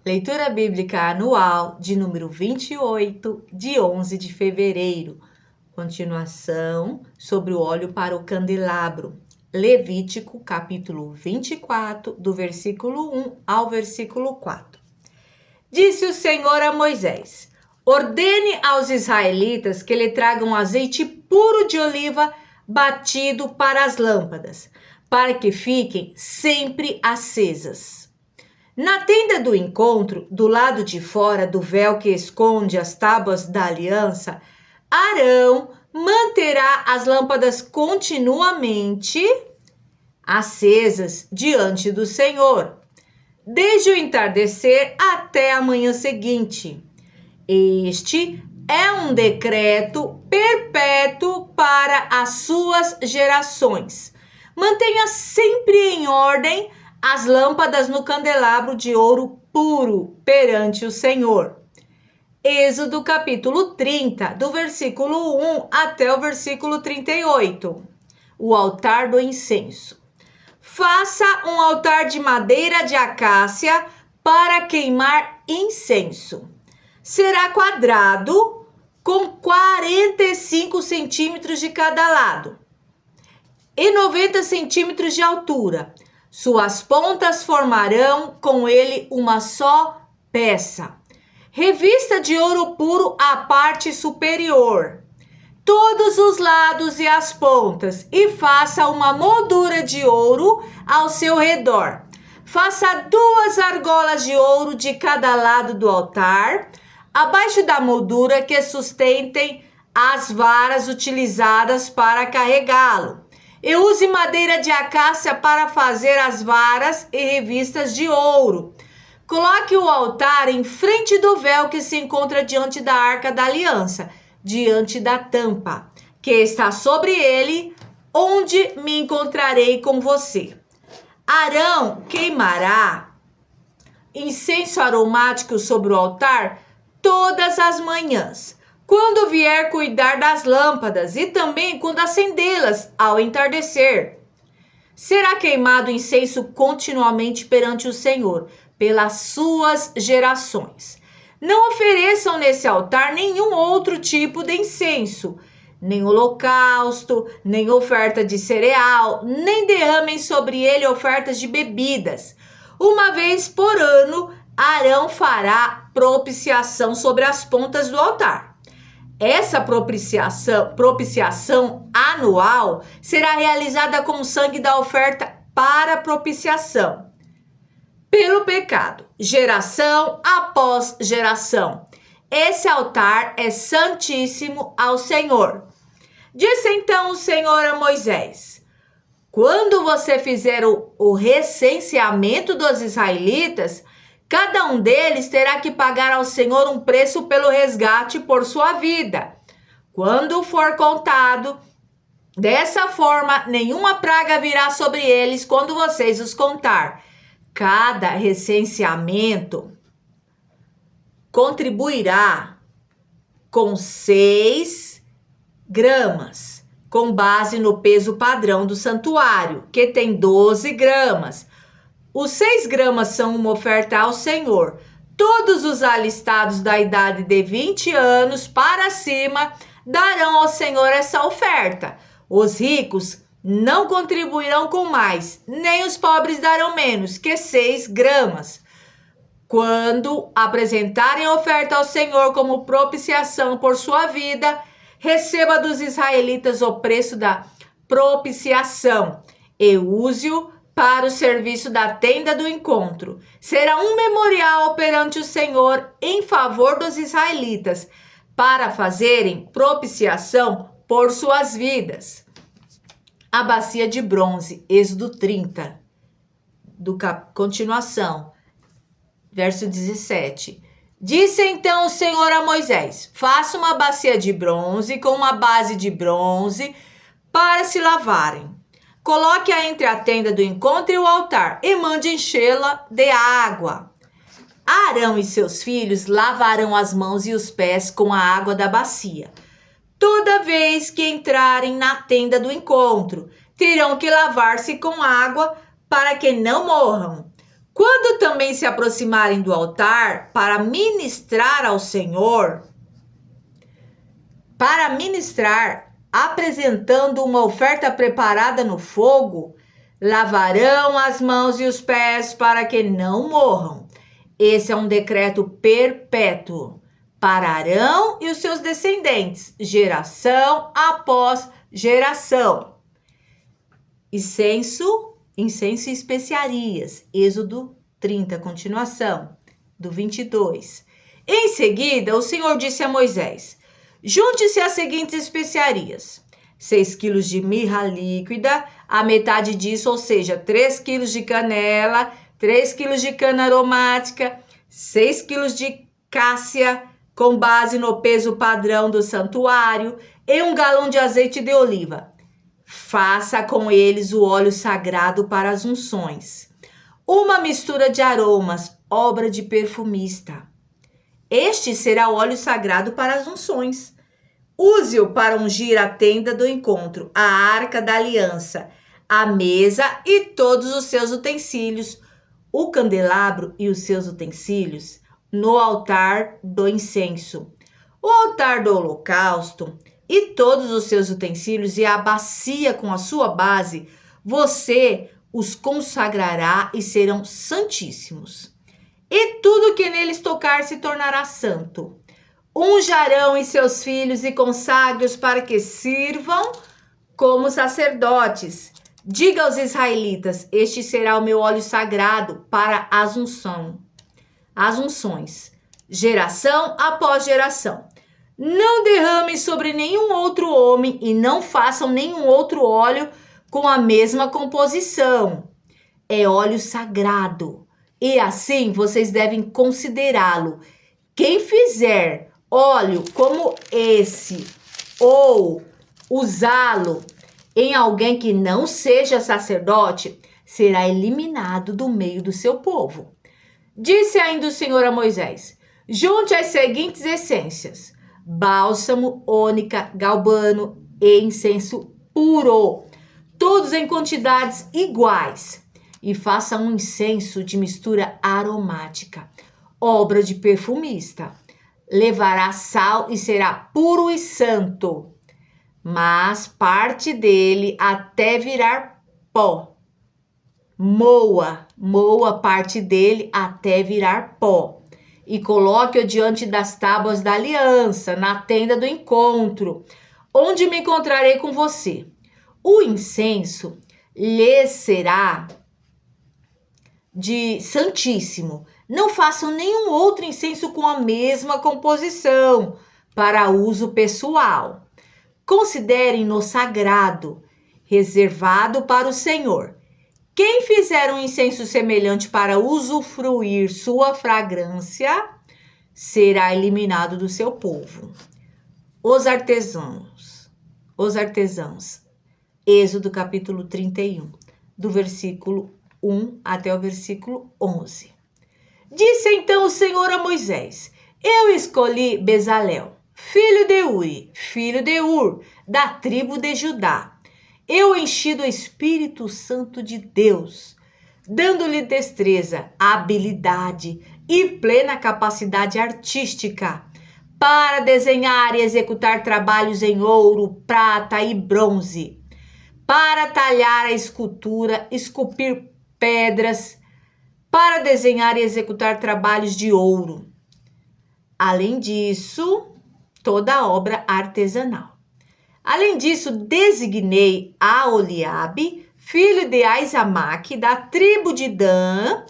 Leitura Bíblica Anual de número 28, de 11 de fevereiro. Continuação sobre o óleo para o candelabro. Levítico, capítulo 24, do versículo 1 ao versículo 4. Disse o Senhor a Moisés: ordene aos israelitas que lhe tragam azeite puro de oliva batido para as lâmpadas, para que fiquem sempre acesas. Na tenda do encontro, do lado de fora do véu que esconde as tábuas da aliança, Arão manterá as lâmpadas continuamente acesas diante do Senhor, desde o entardecer até a manhã seguinte. Este é um decreto perpétuo para as suas gerações. Mantenha sempre em ordem as lâmpadas no candelabro de ouro puro perante o Senhor. Êxodo capítulo 30, do versículo 1 até o versículo 38. O altar do incenso. Faça um altar de madeira de acácia para queimar incenso. Será quadrado com 45 centímetros de cada lado e 90 centímetros de altura. Suas pontas formarão com ele uma só peça. Revista de ouro puro a parte superior, todos os lados e as pontas, e faça uma moldura de ouro ao seu redor. Faça 2 argolas de ouro de cada lado do altar, abaixo da moldura, que sustentem as varas utilizadas para carregá-lo. E use madeira de acácia para fazer as varas e revistas de ouro. Coloque o altar em frente do véu que se encontra diante da Arca da Aliança, diante da tampa, que está sobre ele, onde me encontrarei com você. Arão queimará incenso aromático sobre o altar todas as manhãs, quando vier cuidar das lâmpadas, e também quando acendê-las ao entardecer. Será queimado incenso continuamente perante o Senhor, pelas suas gerações. Não ofereçam nesse altar nenhum outro tipo de incenso, nem holocausto, nem oferta de cereal, nem derramem sobre ele ofertas de bebidas. Uma vez por ano, Arão fará propiciação sobre as pontas do altar. Essa propiciação anual será realizada com o sangue da oferta para propiciação pelo pecado, geração após geração. Esse altar é santíssimo ao Senhor. Disse então o Senhor a Moisés: quando você fizer o recenseamento dos israelitas, cada um deles terá que pagar ao Senhor um preço pelo resgate por sua vida. Quando for contado, dessa forma, nenhuma praga virá sobre eles quando vocês os contar. Cada recenseamento contribuirá com 6 gramas, com base no peso padrão do santuário, que tem 12 gramas. Os 6 gramas são uma oferta ao Senhor. Todos os alistados da idade de 20 anos para cima darão ao Senhor essa oferta. Os ricos não contribuirão com mais, nem os pobres darão menos que 6 gramas. Quando apresentarem a oferta ao Senhor como propiciação por sua vida, receba dos israelitas o preço da propiciação e use-o para o serviço da tenda do encontro. Será um memorial perante o Senhor em favor dos israelitas, para fazerem propiciação por suas vidas. A bacia de bronze, Êxodo 30, continuação, verso 17. Disse então o Senhor a Moisés: faça uma bacia de bronze com uma base de bronze para se lavarem. Coloque-a entre a tenda do encontro e o altar e mande enchê-la de água. Arão e seus filhos lavarão as mãos e os pés com a água da bacia. Toda vez que entrarem na tenda do encontro, terão que lavar-se com água para que não morram. Quando também se aproximarem do altar para ministrar ao Senhor, apresentando uma oferta preparada no fogo, lavarão as mãos e os pés para que não morram. Esse é um decreto perpétuo para Arão e os seus descendentes, geração após geração. Incenso e especiarias. Êxodo 30, continuação, do 22. Em seguida, o Senhor disse a Moisés: junte-se as seguintes especiarias: 6 quilos de mirra líquida, a metade disso, ou seja, 3 quilos de canela, 3 quilos de cana aromática, 6 quilos de cássia, com base no peso padrão do santuário, e 1 galão de azeite de oliva. Faça com eles o óleo sagrado para as unções. Uma mistura de aromas, obra de perfumista. Este será o óleo sagrado para as unções. Use-o para ungir a tenda do encontro, a arca da aliança, a mesa e todos os seus utensílios, o candelabro e os seus utensílios, no altar do incenso, o altar do holocausto e todos os seus utensílios e a bacia com a sua base, você os consagrará e serão santíssimos. E tudo que neles tocar se tornará santo. Unjarão em seus filhos e consagre-os para que sirvam como sacerdotes. Diga aos israelitas: este será o meu óleo sagrado para as unções, geração após geração. Não derramem sobre nenhum outro homem e não façam nenhum outro óleo com a mesma composição. É óleo sagrado e assim vocês devem considerá-lo. Quem fizer óleo como esse ou usá-lo em alguém que não seja sacerdote, será eliminado do meio do seu povo. Disse ainda o Senhor a Moisés: junte as seguintes essências: bálsamo, ônica, galbano e incenso puro, todos em quantidades iguais, e faça um incenso de mistura aromática, obra de perfumista. Levará sal e será puro e santo, mas parte dele até virar pó. Moa parte dele até virar pó, e coloque-o diante das tábuas da aliança, na tenda do encontro, onde me encontrarei com você. O incenso lhe será de santíssimo. Não façam nenhum outro incenso com a mesma composição, para uso pessoal. Considerem-no sagrado, reservado para o Senhor. Quem fizer um incenso semelhante para usufruir sua fragrância, será eliminado do seu povo. Os artesãos. Êxodo capítulo 31, do versículo 1 até o versículo 11. Disse então o Senhor a Moisés: eu escolhi Bezalel, filho de Uri, filho de Ur, da tribo de Judá. Eu enchi do Espírito Santo de Deus, dando-lhe destreza, habilidade e plena capacidade artística para desenhar e executar trabalhos em ouro, prata e bronze, para talhar a escultura, esculpir pedras, para desenhar e executar trabalhos de ouro. Além disso, toda a obra artesanal. Além disso, designei a Oliabe, filho de Aizamaque, da tribo de Dan,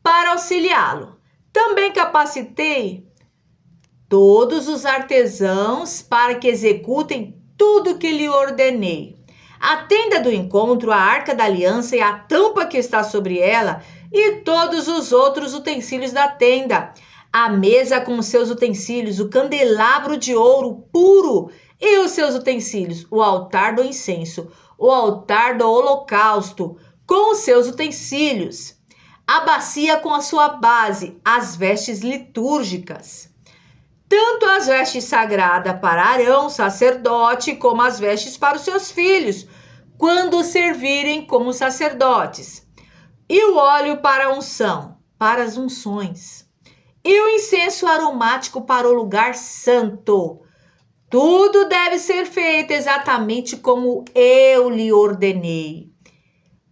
para auxiliá-lo. Também capacitei todos os artesãos para que executem tudo que lhe ordenei. A tenda do encontro, a arca da aliança e a tampa que está sobre ela, e todos os outros utensílios da tenda, a mesa com os seus utensílios, o candelabro de ouro puro e os seus utensílios, o altar do incenso, o altar do holocausto com os seus utensílios, a bacia com a sua base, as vestes litúrgicas, tanto as vestes sagradas para Arão, sacerdote, como as vestes para os seus filhos, quando servirem como sacerdotes, e o óleo para a unção, para as unções, e o incenso aromático para o lugar santo. Tudo deve ser feito exatamente como eu lhe ordenei.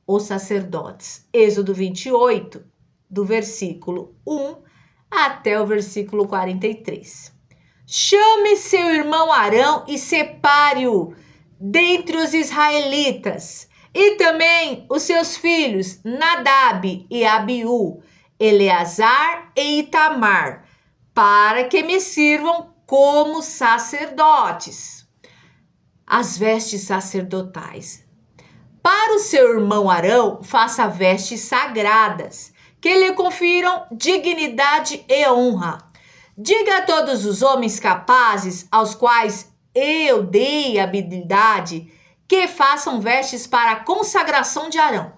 Os sacerdotes. Êxodo 28, do versículo 1 até o versículo 43. Chame seu irmão Arão e separe-o dentre os israelitas, e também os seus filhos Nadab e Abiú, Eleazar e Itamar, para que me sirvam como sacerdotes. As vestes sacerdotais. Para o seu irmão Arão, faça vestes sagradas, que lhe confiram dignidade e honra. Diga a todos os homens capazes, aos quais eu dei habilidade, que façam vestes para a consagração de Arão,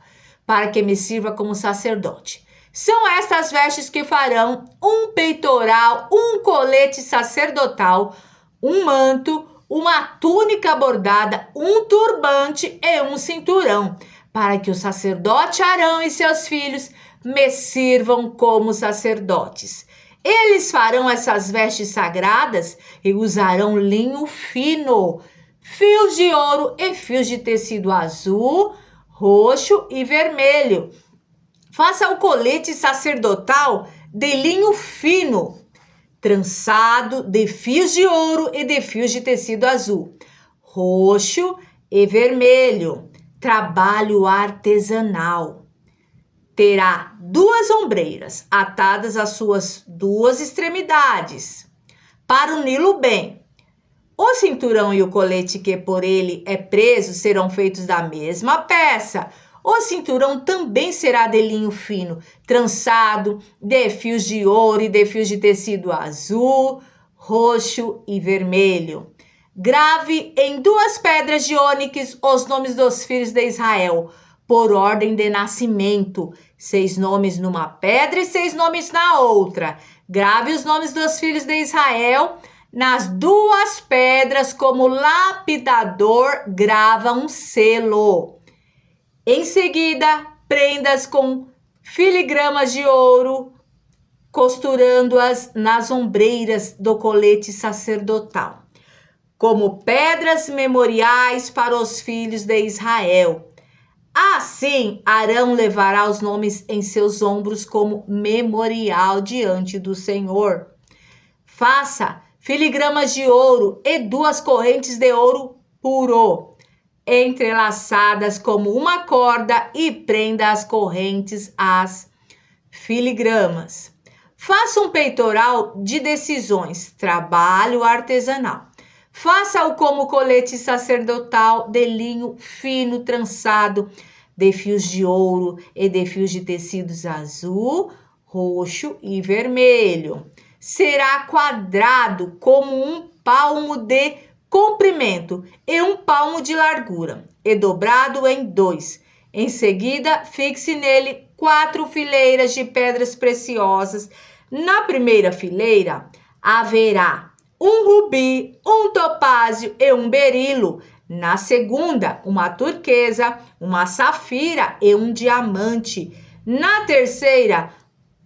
para que me sirva como sacerdote. São estas vestes que farão um peitoral, um colete sacerdotal, um manto, uma túnica bordada, um turbante e um cinturão, para que o sacerdote Arão e seus filhos me sirvam como sacerdotes. Eles farão essas vestes sagradas e usarão linho fino, fios de ouro e fios de tecido azul, roxo e vermelho. Faça o colete sacerdotal de linho fino, trançado de fios de ouro e de fios de tecido azul, roxo e vermelho. Trabalho artesanal. Terá 2 ombreiras atadas às suas 2 extremidades, para uni-lo bem. O cinturão e o colete que por ele é preso serão feitos da mesma peça. O cinturão também será de linho fino, trançado de fios de ouro e de fios de tecido azul, roxo e vermelho. Grave em 2 pedras de ônix os nomes dos filhos de Israel, por ordem de nascimento, 6 nomes numa pedra e 6 nomes na outra. Grave os nomes dos filhos de Israel nas 2 pedras, como lapidador grava um selo. Em seguida, prendas com filigramas de ouro, costurando-as nas ombreiras do colete sacerdotal, como pedras memoriais para os filhos de Israel. Assim, Arão levará os nomes em seus ombros como memorial diante do Senhor. Faça filigramas de ouro e 2 correntes de ouro puro, entrelaçadas como uma corda, e prenda as correntes às filigramas. Faça um peitoral de decisões, trabalho artesanal. Faça-o como colete sacerdotal de linho fino trançado, de fios de ouro e de fios de tecidos azul, roxo e vermelho. Será quadrado como um palmo de comprimento e um palmo de largura, e dobrado em 2. Em seguida, fixe nele 4 fileiras de pedras preciosas. Na primeira fileira haverá um rubi, um topázio e um berilo. Na segunda, uma turquesa, uma safira e um diamante. Na terceira,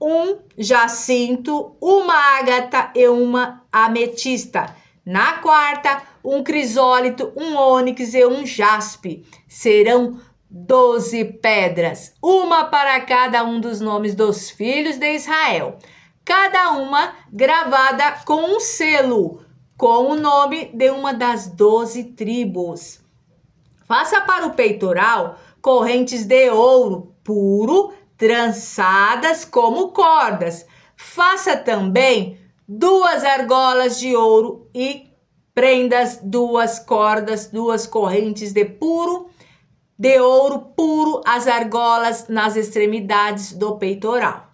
um jacinto, uma ágata e uma ametista. Na quarta, um crisólito, um ônix e um jaspe. Serão 12 pedras, uma para cada um dos nomes dos filhos de Israel, cada uma gravada com um selo, com o nome de uma das 12 tribos. Faça para o peitoral correntes de ouro puro, trançadas como cordas. Faça também 2 argolas de ouro e prendas 2 cordas, 2 correntes de ouro puro, as argolas nas extremidades do peitoral.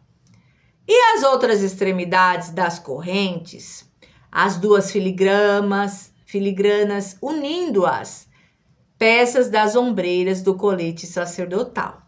E as outras extremidades das correntes, as 2 filigranas unindo-as, peças das ombreiras do colete sacerdotal.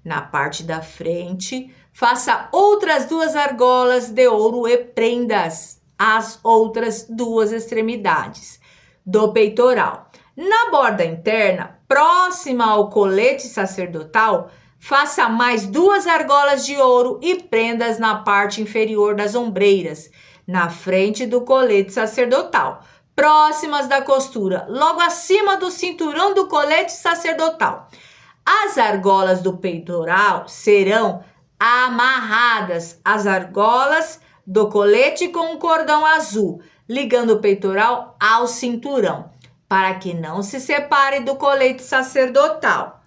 Na parte da frente, faça outras 2 argolas de ouro e prendas as outras 2 extremidades do peitoral. Na borda interna, próxima ao colete sacerdotal, Faça mais 2 argolas de ouro e prenda-as na parte inferior das ombreiras, na frente do colete sacerdotal, próximas da costura, logo acima do cinturão do colete sacerdotal. As argolas do peitoral serão amarradas às argolas do colete com um cordão azul, ligando o peitoral ao cinturão, para que não se separe do colete sacerdotal.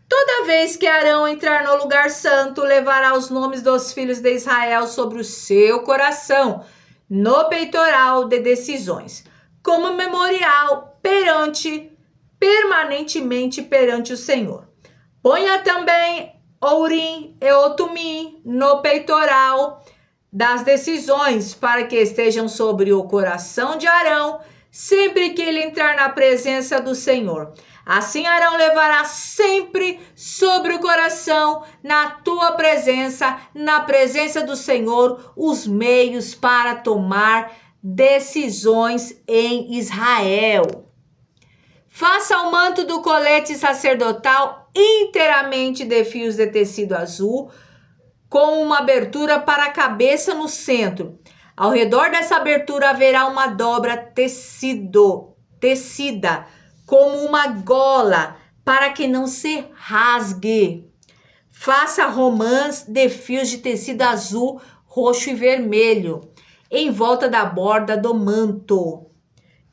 Toda vez que Arão entrar no lugar santo, levará os nomes dos filhos de Israel sobre o seu coração, no peitoral de decisões, como memorial permanentemente perante o Senhor. Ponha também Urim e Tumim no peitoral das decisões, para que estejam sobre o coração de Arão, sempre que ele entrar na presença do Senhor. Assim Arão levará sempre sobre o coração, na tua presença, na presença do Senhor, os meios para tomar decisões em Israel. Faça o manto do colete sacerdotal inteiramente de fios de tecido azul, com uma abertura para a cabeça no centro. Ao redor dessa abertura haverá uma dobra tecida, como uma gola, para que não se rasgue. Faça romãs de fios de tecido azul, roxo e vermelho, em volta da borda do manto,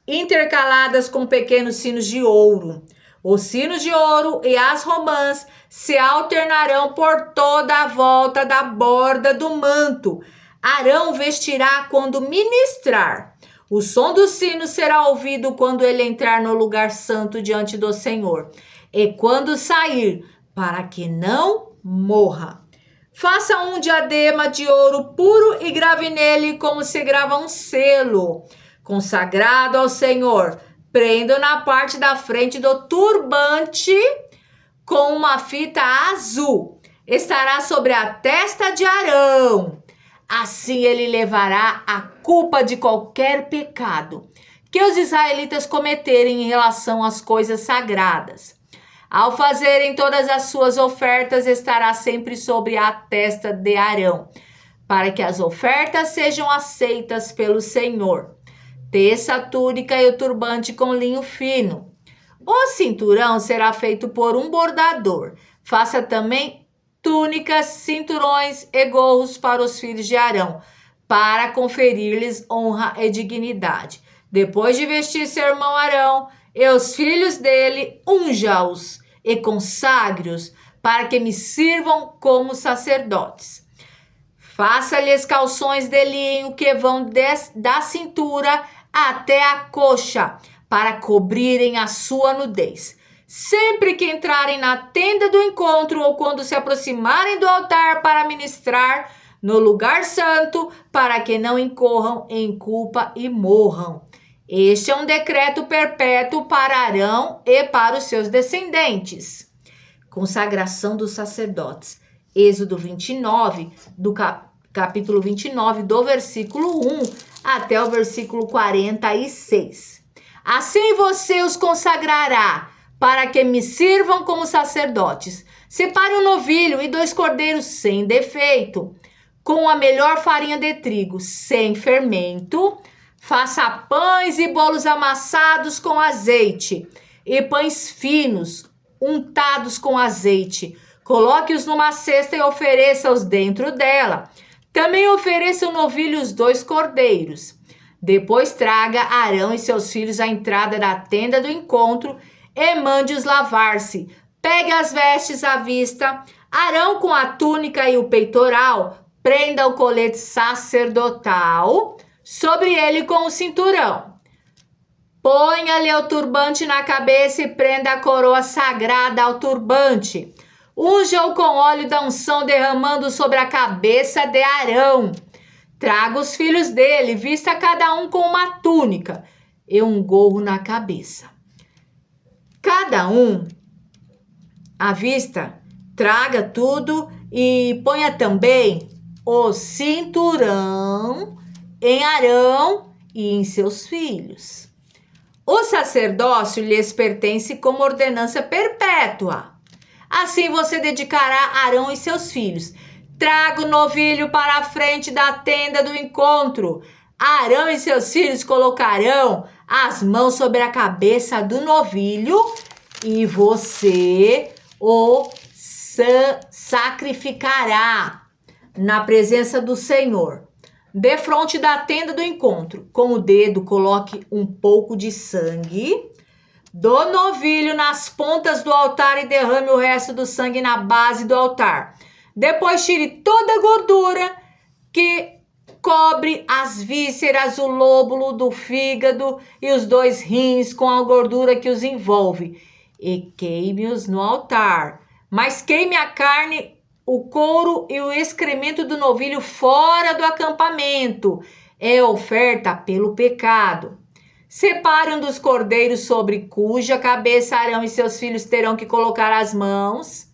intercaladas com pequenos sinos de ouro. Os sinos de ouro e as romãs se alternarão por toda a volta da borda do manto. Arão vestirá quando ministrar. O som do sino será ouvido quando ele entrar no lugar santo diante do Senhor, e quando sair, para que não morra. Faça um diadema de ouro puro e grave nele como se grava um selo, consagrado ao Senhor. Prenda na parte da frente do turbante com uma fita azul. Estará sobre a testa de Arão. Assim ele levará a culpa de qualquer pecado que os israelitas cometerem em relação às coisas sagradas. Ao fazerem todas as suas ofertas, estará sempre sobre a testa de Arão, para que as ofertas sejam aceitas pelo Senhor. Teça a túnica e o turbante com linho fino. O cinturão será feito por um bordador. Faça também túnicas, cinturões e gorros para os filhos de Arão, para conferir-lhes honra e dignidade. Depois de vestir seu irmão Arão e os filhos dele, unja-os e consagre-os, para que me sirvam como sacerdotes. Faça-lhes calções de linho que vão da cintura até a coxa, para cobrirem a sua nudez. Sempre que entrarem na tenda do encontro ou quando se aproximarem do altar para ministrar no lugar santo, para que não incorram em culpa e morram. Este é um decreto perpétuo para Arão e para os seus descendentes. Consagração dos sacerdotes. Êxodo 29, capítulo 29, do versículo 1 até o versículo 46. Assim você os consagrará, para que me sirvam como sacerdotes. Separe um novilho e 2 cordeiros sem defeito, com a melhor farinha de trigo, sem fermento. Faça pães e bolos amassados com azeite, e pães finos, untados com azeite. Coloque-os numa cesta e ofereça-os dentro dela. Também ofereça o novilho e os 2 cordeiros. Depois traga Arão e seus filhos à entrada da tenda do encontro e mande-os lavar-se. Pegue as vestes à vista. Arão com a túnica e o peitoral, prenda o colete sacerdotal sobre ele com o cinturão. Ponha-lhe o turbante na cabeça e prenda a coroa sagrada ao turbante. Unja-o com óleo da unção, derramando sobre a cabeça de Arão. Traga os filhos dele, vista cada um com uma túnica e um gorro na cabeça. Cada um à vista, traga tudo e ponha também o cinturão em Arão e em seus filhos. O sacerdócio lhes pertence como ordenança perpétua. Assim você dedicará Arão e seus filhos. Traga o novilho para a frente da tenda do encontro. Arão e seus filhos colocarão as mãos sobre a cabeça do novilho e você o sacrificará na presença do Senhor. Defronte da tenda do encontro, com o dedo coloque um pouco de sangue do novilho nas pontas do altar e derrame o resto do sangue na base do altar. Depois tire toda a gordura que cobre as vísceras, o lóbulo do fígado e os 2 rins com a gordura que os envolve e queime-os no altar. Mas queime a carne, o couro e o excremento do novilho fora do acampamento. É oferta pelo pecado. Separe um dos cordeiros sobre cuja cabeça Arão e seus filhos terão que colocar as mãos.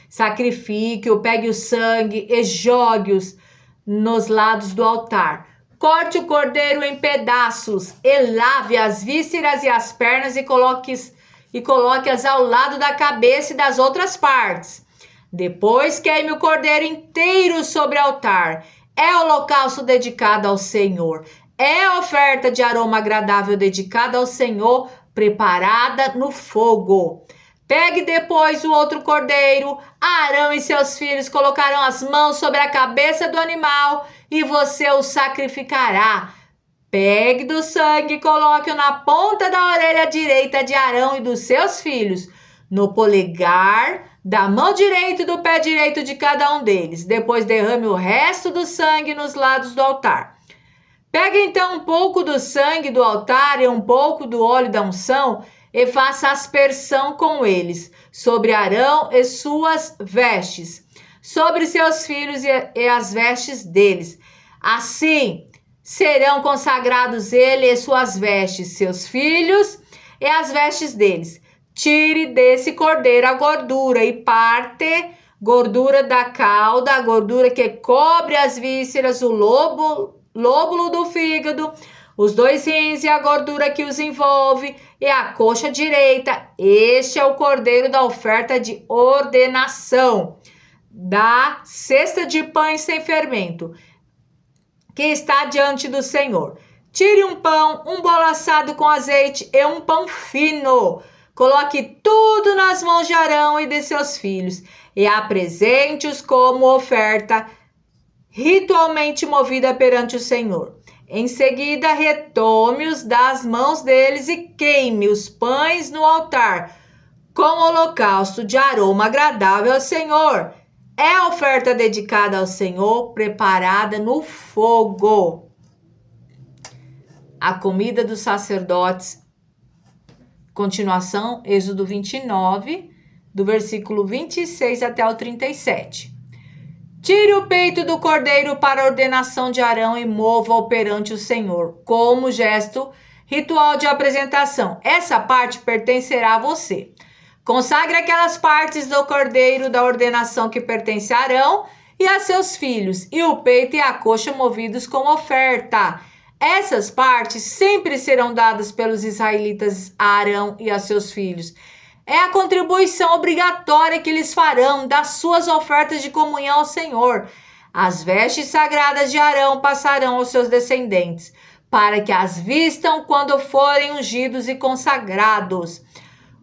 Sacrifique-o, pegue o sangue e jogue-os nos lados do altar. Corte o cordeiro em pedaços e lave as vísceras e as pernas e coloque-as ao lado da cabeça e das outras partes. Depois queime o cordeiro inteiro sobre o altar. É holocausto dedicado ao Senhor. É oferta de aroma agradável dedicada ao Senhor, preparada no fogo. Pegue depois o outro cordeiro. Arão e seus filhos colocarão as mãos sobre a cabeça do animal e você o sacrificará. Pegue do sangue e coloque-o na ponta da orelha direita de Arão e dos seus filhos, no polegar da mão direita e do pé direito de cada um deles. Depois derrame o resto do sangue nos lados do altar. Pegue então um pouco do sangue do altar e um pouco do óleo da unção e faça aspersão com eles sobre Arão e suas vestes, sobre seus filhos e as vestes deles. Assim serão consagrados ele e suas vestes, seus filhos e as vestes deles. Tire desse cordeiro a gordura e parte gordura da cauda, a gordura que cobre as vísceras, o lóbulo do fígado, os 2 rins e a gordura que os envolve e a coxa direita. Este é o cordeiro da oferta de ordenação da cesta de pães sem fermento que está diante do Senhor. Tire um pão, um bolo assado com azeite e um pão fino. Coloque tudo nas mãos de Arão e de seus filhos e apresente-os como oferta ritualmente movida perante o Senhor. Em seguida, retome-os das mãos deles e queime os pães no altar com holocausto de aroma agradável ao Senhor. É a oferta dedicada ao Senhor, preparada no fogo. A comida dos sacerdotes. Continuação, Êxodo 29, do versículo 26 até o 37. Tire o peito do cordeiro para a ordenação de Arão e mova-o perante o Senhor, como gesto ritual de apresentação. Essa parte pertencerá a você. Consagre aquelas partes do cordeiro da ordenação que pertence a Arão e a seus filhos, e o peito e a coxa movidos como oferta. Essas partes sempre serão dadas pelos israelitas a Arão e a seus filhos. É a contribuição obrigatória que eles farão das suas ofertas de comunhão ao Senhor. As vestes sagradas de Arão passarão aos seus descendentes, para que as vistam quando forem ungidos e consagrados.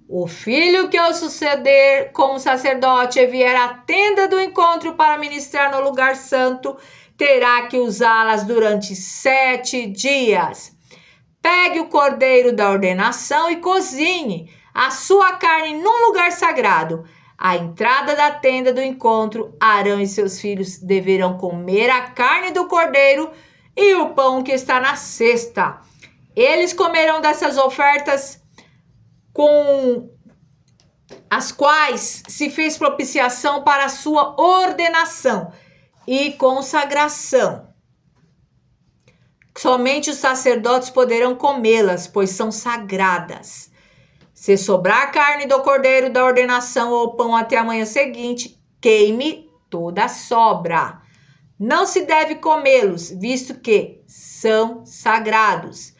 O filho que o suceder como sacerdote e vier à tenda do encontro para ministrar no lugar santo, terá que usá-las durante 7 dias. Pegue o cordeiro da ordenação e cozinhe a sua carne num lugar sagrado. À entrada da tenda do encontro, Arão e seus filhos deverão comer a carne do cordeiro e o pão que está na cesta. Eles comerão dessas ofertas com as quais se fez propiciação para a sua ordenação e consagração. Somente os sacerdotes poderão comê-las, pois são sagradas. Se sobrar carne do cordeiro da ordenação ou pão até a manhã seguinte, queime toda a sobra. Não se deve comê-los, visto que são sagrados.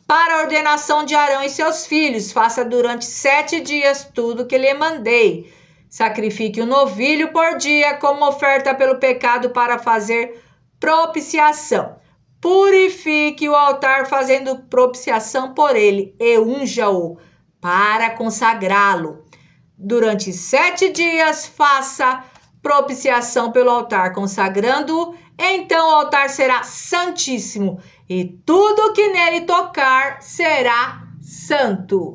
Para a ordenação de Arão e seus filhos, faça durante 7 dias tudo que lhe mandei. Sacrifique um novilho por dia como oferta pelo pecado para fazer propiciação. Purifique o altar fazendo propiciação por ele e unja-o para consagrá-lo. Durante 7 dias faça propiciação pelo altar, consagrando-o. Então o altar será santíssimo e tudo que nele tocar será santo.